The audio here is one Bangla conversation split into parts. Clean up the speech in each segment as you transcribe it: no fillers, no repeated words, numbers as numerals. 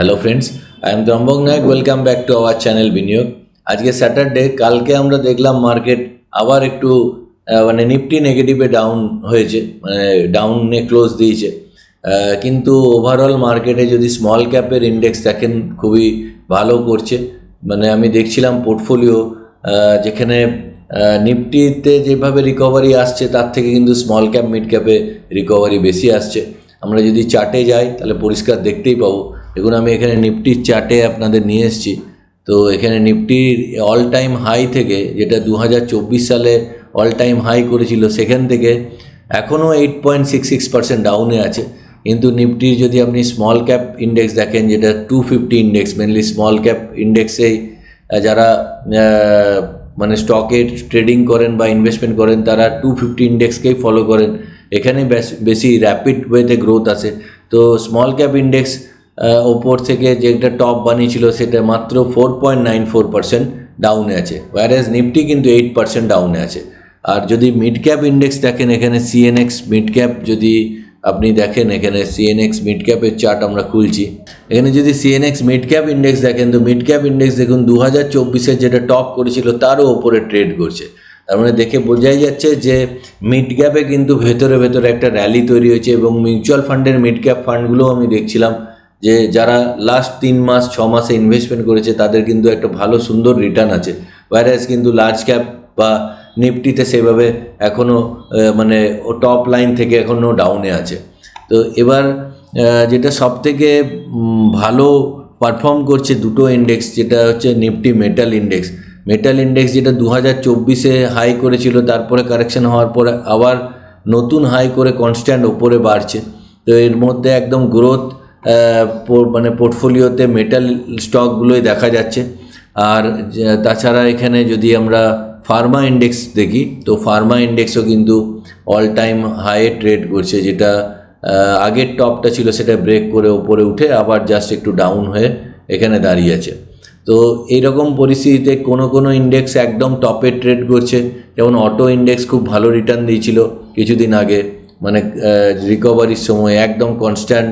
Hello friends, I am Trimbak Nayak. Welcome back to our channel Biniyog. আজকে স্যাটারডে। কালকে আমরা দেখলাম মার্কেট আবার একটু মানে নিফটি নেগেটিভে ডাউন হয়েছে, মানে ডাউনে ক্লোজ দিয়েছে। কিন্তু ওভারঅল মার্কেটে যদি স্মল ক্যাপের ইন্ডেক্স দেখেন খুবই ভালো করছে। মানে আমি দেখছিলাম পোর্টফোলিও যেখানে নিফটিতে যেভাবে রিকভারি আসছে তার থেকে কিন্তু স্মল ক্যাপ মিড ক্যাপে রিকভারি বেশি আসছে। আমরা যদি চার্টে যাই তাহলে পরিষ্কার দেখতেই পাবো। দেখুন, আমি এখানে নিফটির চার্টে আপনাদের নিয়ে এসেছি। তো এখানে নিফটির অল টাইম হাই থেকে, যেটা 2024 সালে অল টাইম হাই করেছিল, সেখান থেকে এখনও 8.66% ডাউনে আছে। কিন্তু নিফটির যদি আপনি স্মল ক্যাপ ইন্ডেক্স দেখেন, যেটা 250 ইন্ডেক্স, মেনলি স্মল ক্যাপ ইন্ডেক্সেই যারা মানে স্টকে ট্রেডিং করেন বা ইনভেস্টমেন্ট করেন তারা 250 ইন্ডেক্সকেই ফলো করেন। এখানে বেশি র্যাপিড ওয়েতে গ্রোথ আসে। তো স্মল ক্যাপ ইন্ডেক্স ওপর থেকে যেটা টপ বানিয়েছিল সেটা মাত্র 4.94% ডাউনে আছে, ওয়ারেজ নিফটি কিন্তু 8% ডাউনে আছে। আর যদি মিড ক্যাপ ইন্ডেক্স দেখেন, এখানে সিএনএক্স মিড ক্যাপ যদি আপনি দেখেন, এখানে সিএনএক্স মিড ক্যাপের চার্ট আমরা খুলছি। এখানে যদি সিএনএক্স মিড ক্যাপ ইন্ডেক্স দেখেন, তো মিড ক্যাপ ইন্ডেক্স দেখুন 2024-এ যেটা টপ করেছিল তারও ওপরে ট্রেড করছে। তার মানে দেখে বোঝাই যাচ্ছে যে মিড ক্যাপে কিন্তু ভেতরে ভেতরে একটা র্যালি তৈরি হয়েছে। এবং মিউচুয়াল ফান্ডের মিড ক্যাপ ফান্ডগুলোও আমি দেখছিলাম যে যারা লাস্ট 3 মাস 6 মাসে ইনভেস্টমেন্ট করেছে তাদের কিন্তু একটা ভালো সুন্দর রিটার্ন আছে। ওয়ারেজ কিন্তু লার্জ ক্যাপ বা নিফটিতে সেভাবে এখনও মানে টপ লাইন থেকে এখনও ডাউনে আছে। তো এবার যেটা সবথেকে ভালো পারফর্ম করছে দুটো ইন্ডেক্স, যেটা হচ্ছে Nifty metal index. Metal index যেটা 2024-এ হাই করেছিল, তারপরে কারেকশন হওয়ার পরে আবার নতুন হাই করে কনস্ট্যান্ট ওপরে বাড়ছে। তো এর মধ্যে একদম গ্রোথ মানে পোর্টফোলিওতে মেটাল স্টকগুলোই দেখা যাচ্ছে। আর তাছাড়া এখানে যদি আমরা ফার্মা ইন্ডেক্স দেখি, তো ফার্মা ইন্ডেক্সও কিন্তু অল টাইম হাইয়ে ট্রেড করছে। যেটা আগের টপটা ছিল সেটা ব্রেক করে ওপরে উঠে আবার জাস্ট একটু ডাউন হয়ে এখানে দাঁড়িয়ে আছে। তো এইরকম পরিস্থিতিতে কোনো ইন্ডেক্স একদম টপে ট্রেড করছে। যেমন অটো ইন্ডেক্স খুব ভালো রিটার্ন দিয়েছিল কিছুদিন আগে, মানে রিকভারির সময় একদম কনস্ট্যান্ট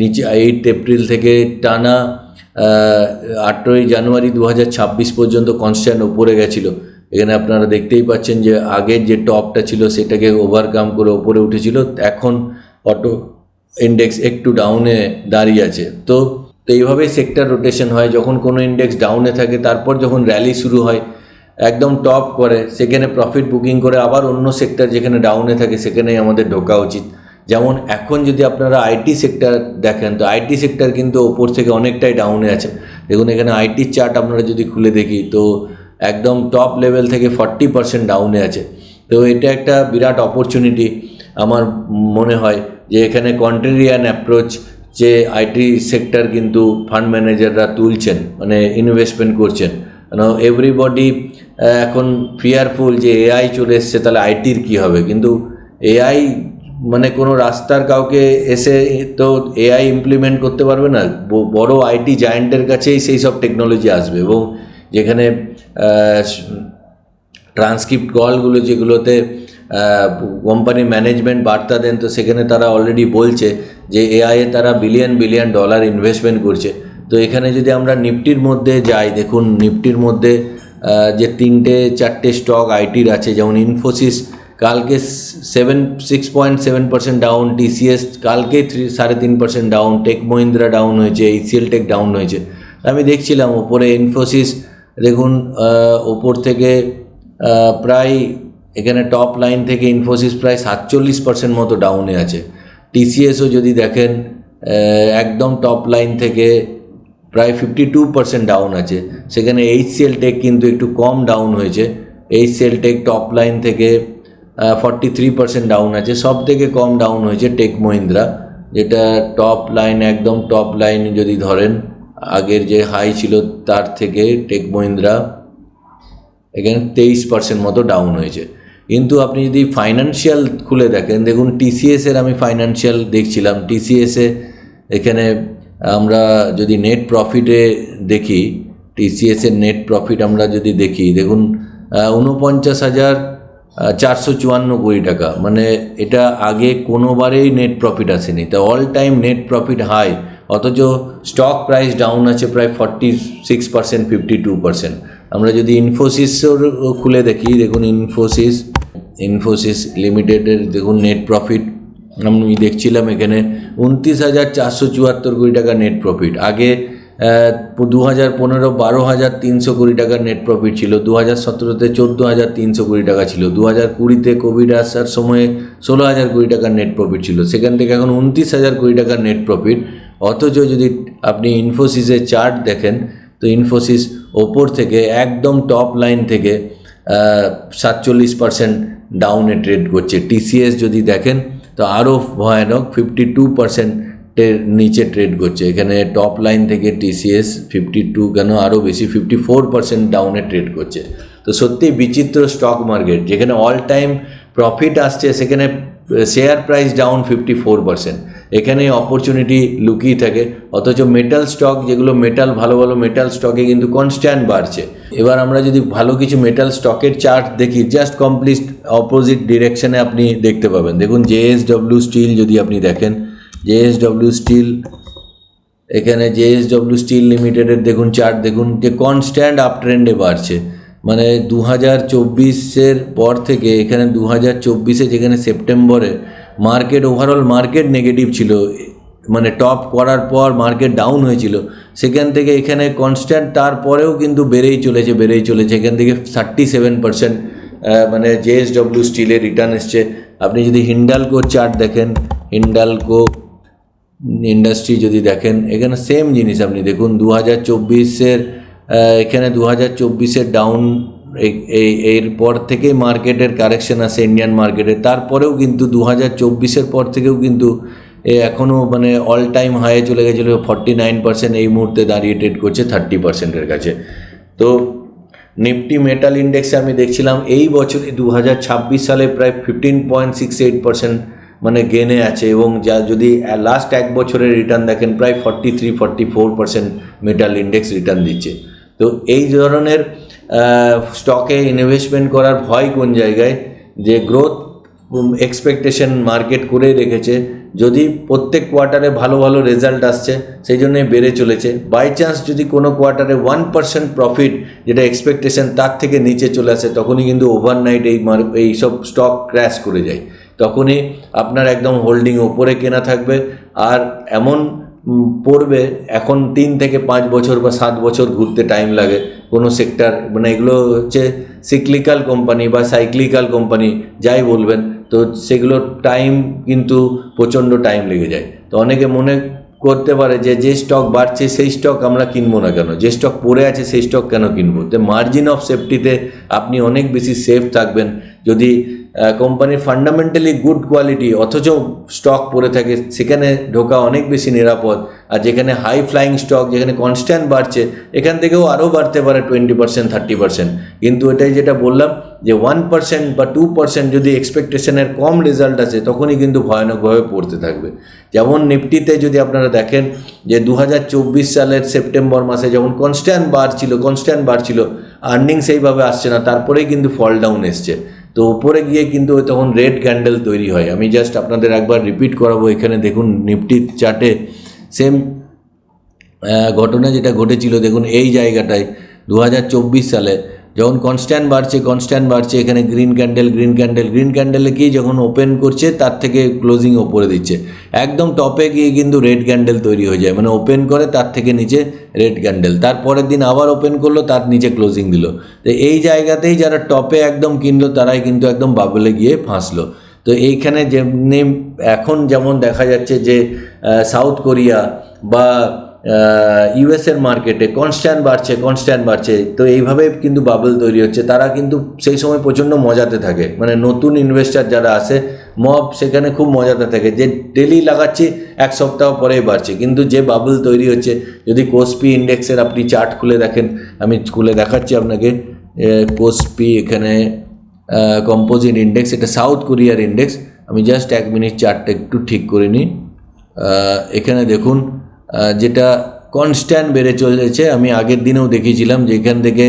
নিচে 8 এপ্রিল থেকে টানা 8ই জানুয়ারি 2026 পর্যন্ত কনস্ট্যান্ট ওপরে গেছিলো। এখানে আপনারা দেখতেই পাচ্ছেন যে আগের যে টপটা ছিল সেটাকে ওভারকাম করে ওপরে উঠেছিল। এখন অটো ইন্ডেক্স একটু ডাউনে দাঁড়িয়ে আছে। তো এইভাবেই সেক্টর রোটেশন হয়। যখন কোনো ইন্ডেক্স ডাউনে থাকে, তারপর যখন র্যালি শুরু হয় একদম টপ করে, সেখানে প্রফিট বুকিং করে আবার অন্য সেক্টর যেখানে ডাউনে থাকে সেখানেই আমাদের ঢোকা উচিত। যেমন এখন যদি আপনারা আইটি সেক্টর দেখেন, তো আইটি সেক্টর কিন্তু ওপর থেকে অনেকটাই ডাউনে আছে। দেখুন এখানে আইটির চার্ট আপনারা যদি খুলে দেখি, তো একদম টপ লেভেল থেকে 40% ডাউনে আছে। তো এটা একটা বিরাট অপরচুনিটি আমার মনে হয়, যে এখানে কন্ট্রেরিয়ান অ্যাপ্রোচ যে আইটি সেক্টর কিন্তু ফান্ড ম্যানেজাররা তুলছেন, মানে ইনভেস্টমেন্ট করছেন। কেন এভরিবডি এখন ফিয়ারফুল যে এআই চলে এসছে, তাহলে আইটির কী হবে। কিন্তু এআই মানে কোনো রাস্তার কাউকে এসে তো এআই ইমপ্লিমেন্ট করতে পারবে না। বড় আইটি জায়েন্টের কাছেই সেই সব টেকনোলজি আসবে। এবং যেখানে ট্রান্সক্রিপ্ট কলগুলো যেগুলোতে কোম্পানি ম্যানেজমেন্ট বার্তা দেন, তো সেখানে তারা অলরেডি বলছে যে এআইয়ে তারা বিলিয়ন ডলার ইনভেস্টমেন্ট করছে। তো এখানে যদি আমরা নিফটির মধ্যে যাই, দেখুন নিফটির মধ্যে যে 3-4টে স্টক আইটির আছে, যেমন ইনফোসিস কালকে 6.7% ডাউন, টিসিএস কালকে 3.5% ডাউন, টেক মহিন্দ্রা ডাউন হয়েছে, এইচসিএল টেক ডাউন হয়েছে। আমি দেখছিলাম ওপরে ইনফোসিস দেখুন ওপর থেকে প্রায় এখানে টপ লাইন থেকে ইনফোসিস প্রায় 47% মতো ডাউনে আছে। টিসিএসও যদি দেখেন একদম টপ লাইন থেকে প্রায় 52% ডাউন আছে। সেখানে এইচসিএল টেক কিন্তু একটু কম ডাউন হয়েছে। এইচসিএল টেক টপ লাইন থেকে 43% ডাউন আছে। সব থেকে কম ডাউন হয়েছে টেক মহিন্দ্রা, যেটা টপ লাইন একদম টপ লাইন যদি ধরেন আগের যে হাই ছিল তার থেকে টেক মহিন্দ্রা এখানে 23% মতো ডাউন হয়েছে। কিন্তু আপনি যদি ফাইন্যান্সিয়াল খুলে দেখেন, দেখুন টিসিএসের আমি ফাইন্যান্সিয়াল দেখছিলাম। টিসিএসে এখানে আমরা যদি নেট প্রফিটে দেখি, টিসিএসের নেট প্রফিট আমরা যদি দেখি, দেখুন 49,454 কোটি টাকা। মানে এটা আগে কোনোবারেই নেট প্রফিট আসেনি। তা all time net profit high অথচ স্টক প্রাইস ডাউন আছে প্রায় 46%, 52%। আমরা যদি ইনফোসিসও খুলে দেখি, দেখুন ইনফোসিস লিমিটেডের দেখুন নেট প্রফিট আমি দেখছিলাম এখানে 29,474 কোটি টাকা নেট প্রফিট। আগে 2015 12,300 কোটি টাকার নেট প্রফিট ছিল, 2017-তে 14,300 কোটি টাকা ছিল, 2020-তে কোভিড আসার সময়ে 16,000 কোটি টাকার নেট প্রফিট ছিল, সেখান থেকে এখন 29,000 কোটি টাকার নেট প্রফিট। অথচ যদি আপনি ইনফোসিসের চার্ট দেখেন তো ইনফোসিস ওপর থেকে একদম টপ লাইন থেকে 47% ডাউনে ট্রেড করছে। টিসিএস যদি দেখেন তো আরও ভয়ানক 52%-এর নিচে ট্রেড করছে। এখানে টপ লাইন থেকে টিসিএস 52 কেন আরও বেশি 54% ডাউনে ট্রেড করছে। তো সত্যিই বিচিত্র স্টক মার্কেট, যেখানে অল টাইম প্রফিট আসছে সেখানে শেয়ার প্রাইস ডাউন 54%। এখানে অপরচুনিটি লুকিয়ে থাকে। অথচ মেটাল স্টক, যেগুলো মেটাল ভালো ভালো মেটাল স্টকে কিন্তু কনস্ট্যান্ট বাড়ছে। এবার আমরা যদি ভালো কিছু মেটাল স্টকের চার্ট দেখি, জাস্ট কমপ্লিট অপোজিট ডিরেকশনে আপনি দেখতে পাবেন। দেখুন জেএসডব্লিউ স্টিল যদি আপনি দেখেন, জেএসডব্লিউ স্টিল, এখানে জেএসডব্লিউ স্টিল লিমিটেডের দেখুন চার্ট, দেখুন যে কনস্ট্যান্ট আপ ট্রেন্ডে বাড়ছে। মানে 2024-এর পর থেকে এখানে 2024-এ যেখানে সেপ্টেম্বরে মার্কেট ওভারঅল মার্কেট নেগেটিভ ছিল, মানে টপ করার পর মার্কেট ডাউন হয়েছিল, সেখান থেকে এখানে কনস্ট্যান্ট তারপরেও কিন্তু বেড়েই চলেছে। এখান থেকে 37% মানে জেএসডব্লিউ স্টিলের রিটার্ন এসছে। আপনি যদি হিন্ডালকোর চার্ট দেখেন, হিন্ডালকো ইন্ডাস্ট্রি যদি দেখেন, এখানে সেম জিনিস আপনি দেখুন 2024-এর এখানে 2024-এর ডাউন, এরপর থেকেই মার্কেটের কারেকশন আসে ইন্ডিয়ান মার্কেটে। তারপরেও কিন্তু 2024-এর পর থেকেও কিন্তু এখনও মানে অল টাইম হাইয়ে চলে গেছিলো 49%, এই মুহূর্তে দাঁড়িয়ে ট্রেড করছে 30%-এর কাছে। তো নিফটি মেটাল ইন্ডেক্সে আমি দেখছিলাম এই বছরে 2026 সালে প্রায় 15.68% মানে গেনে আছে, এবং যা যদি লাস্ট এক বছরের রিটার্ন দেখেন প্রায় 43-44% মেটাল ইন্ডেক্স রিটার্ন দিচ্ছে। তো এই ধরনের স্টকে ইনভেস্টমেন্ট করার ভয় কোন জায়গায়, যে গ্রোথ এক্সপেকটেশন মার্কেট করেই রেখেছে, যদি প্রত্যেক কোয়ার্টারে ভালো ভালো রেজাল্ট আসছে সেই জন্যই বেড়ে চলেছে। বাই চান্স যদি কোনো কোয়ার্টারে 1% প্রফিট যেটা এক্সপেকটেশন তার থেকে নিচে চলে আসে, তখনই কিন্তু ওভারনাইট এই সব স্টক ক্র্যাশ করে যায়। তখনই আপনার একদম হোল্ডিং ওপরে কেনা থাকবে, আর এমন পড়বে এখন 3 থেকে 5 বছর বা 7 বছর ঘুরতে টাইম লাগে কোনো সেক্টর, মানে এগুলো হচ্ছে সিক্লিক্যাল কোম্পানি বা সাইক্লিক্যাল কোম্পানি যাই বলবেন, তো সেগুলো টাইম কিন্তু প্রচণ্ড টাইম লেগে যায়। তো অনেকে মনে করতে পারে যে স্টক বাড়ছে সেই স্টক আমরা কিনবো না কেন, যে স্টক পড়ে আছে সেই স্টক কেন কিনবো। তো মার্জিন অফ সেফটিতে আপনি অনেক বেশি সেফ থাকবেন যদি কোম্পানির ফান্ডামেন্টালি গুড কোয়ালিটি অথচ স্টক পড়ে থাকে, সেখানে ঢোকা অনেক বেশি নিরাপদ। আর যেখানে হাই ফ্লাইং স্টক, যেখানে কনস্ট্যান্ট বাড়ছে, এখান থেকেও আরও বাড়তে পারে 20%, 30%। কিন্তু এটাই যেটা বললাম যে 1% বা 2% যদি এক্সপেকটেশনের কম রেজাল্ট আছে, তখনই কিন্তু ভয়ানকভাবে পড়তে থাকবে। যেমন নিফটিতে যদি আপনারা দেখেন যে 2024 সালের সেপ্টেম্বর মাসে যখন কনস্ট্যান্ট বাড়ছিল, আর্নিং সেইভাবে আসছে না, তারপরেই কিন্তু ফল ডাউন এসছে। তো উপরে গিয়ে কিন্তু তখন রেড ক্যান্ডেল তৈরি হয়। আমি জাস্ট আপনাদের একবার রিপিট করাবো। এখানে দেখুন নিফটির চার্টে সেম ঘটনা যেটা ঘটেছিল, দেখুন এই জায়গাটায় 2024 সালে যখন কনস্ট্যান্ট বাড়ছে, এখানে গ্রিন ক্যান্ডেলে কি যখন ওপেন করছে তার থেকে ক্লোজিং ওপরে দিচ্ছে, একদম টপে গিয়ে কিন্তু রেড ক্যান্ডেল তৈরি হয়ে যায়। মানে ওপেন করে তার থেকে নিচে রেড ক্যান্ডেল, তারপরের দিন আবার ওপেন করলো, তার নিচে ক্লোজিং দিল। তো এই জায়গাতেই যারা টপে একদম কিনলো তারাই কিন্তু একদম বাবলে গিয়ে ফাঁসলো। তো এইখানে যেমনি এখন যেমন দেখা যাচ্ছে যে সাউথ কোরিয়া বা ইউএসের মার্কেটে কনস্ট্যান্ট বাড়ছে, তো এইভাবে কিন্তু বাবল তৈরি হচ্ছে। তারা কিন্তু সেই সময় প্রচণ্ড মজাতে থাকে, মানে নতুন ইনভেস্টার যারা আসে মব সেখানে খুব মজাতে থাকে, যে ডেলি লাগাচ্ছি 1 সপ্তাহ পরেই বাড়ছে। কিন্তু যে বাবল তৈরি হচ্ছে, যদি কোসপি ইন্ডেক্সের আপনি চার্ট খুলে দেখেন, আমি খুলে দেখাচ্ছি আপনাকে, কোসপি এখানে কম্পোজিট ইন্ডেক্স, এটা সাউথ কোরিয়ার ইন্ডেক্স। আমি জাস্ট 1 মিনিট চার্টটা একটু ঠিক করে নিই। এখানে দেখুন যেটা কনস্ট্যান্ট বেড়ে চলেছে। আমি আগের দিনেও দেখিয়েছিলাম যে এখান থেকে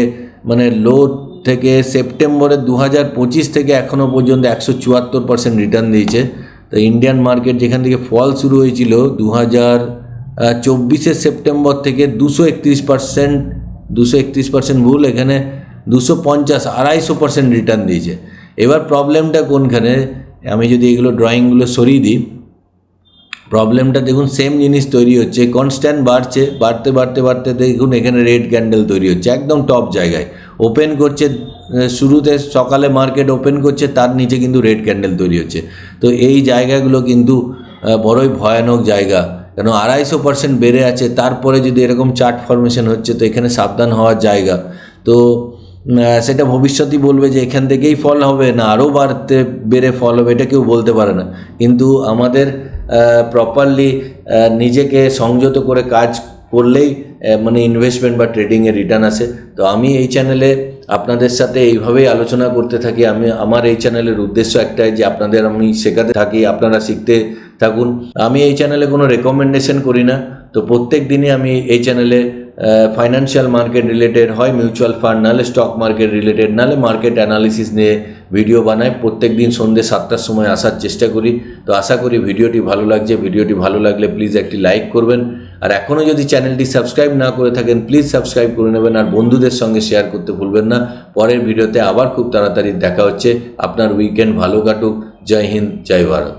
মানে লো থেকে সেপ্টেম্বরের 2025 থেকে এখনও পর্যন্ত 174% রিটার্ন দিয়েছে। তো ইন্ডিয়ান মার্কেট যেখান থেকে ফল শুরু হয়েছিল 24শে সেপ্টেম্বর থেকে 231% ভুল, এখানে 250 রিটার্ন দিয়েছে। এবার প্রবলেমটা কোনখানে, আমি যদি এগুলো ড্রয়িংগুলো সরিয়ে দিই, প্রবলেমটা দেখুন সেম জিনিস তৈরি হচ্ছে, কনস্ট্যান্ট বাড়ছে, বাড়তে দেখুন এখানে রেড ক্যান্ডেল তৈরি হচ্ছে একদম টপ জায়গায়, ওপেন করছে শুরুতে সকালে মার্কেট ওপেন করছে, তার নিচে কিন্তু রেড ক্যান্ডেল তৈরি হচ্ছে। তো এই জায়গাগুলো কিন্তু বড়ই ভয়ানক জায়গা, কেন 250% বেড়ে আছে, তারপরে যদি এরকম চার্ট ফরমেশন হচ্ছে তো এখানে সাবধান হওয়ার জায়গা। তো সেটা ভবিষ্যতই বলবে যে এখান থেকেই ফল হবে না আরও বেড়ে ফল হবে, এটা কেউ বলতে পারে না। কিন্তু আমাদের প্রপারলি নিজেকে সংযত করে কাজ করলেই মানে ইনভেস্টমেন্ট বা ট্রেডিংয়ে রিটার্ন আসে। তো আমি এই চ্যানেলে আপনাদের সাথে এইভাবেই আলোচনা করতে থাকি। আমার এই চ্যানেলের উদ্দেশ্য একটাই যে আপনাদের আমি শেখাতে থাকি, আপনারা শিখতে থাকুন। আমি এই চ্যানেলে কোনো রেকমেন্ডেশন করি না। তো প্রত্যেক দিনই আমি এই চ্যানেলে ফাইন্যান্সিয়াল মার্কেট রিলেটেড, হয় মিউচুয়াল ফান্ড, নাহলে স্টক মার্কেট রিলেটেড, নাহলে মার্কেট অ্যানালিসিস নিয়ে ভিডিও বানাই। প্রত্যেক দিন সন্ধ্যে 7টার সময় আসার চেষ্টা করি। তো আশা করি ভিডিওটি ভালো লাগছে। ভিডিওটি ভালো লাগলে প্লিজ একটি লাইক করবেন, আর এখনও যদি চ্যানেলটি সাবস্ক্রাইব না করে থাকেন প্লিজ সাবস্ক্রাইব করে নেবেন, আর বন্ধুদের সঙ্গে শেয়ার করতে ভুলবেন না। পরের ভিডিওতে আবার খুব তাড়াতাড়ি দেখা হচ্ছে। আপনার উইকেন্ড ভালো কাটুক। জয় হিন্দ, জয় ভারত।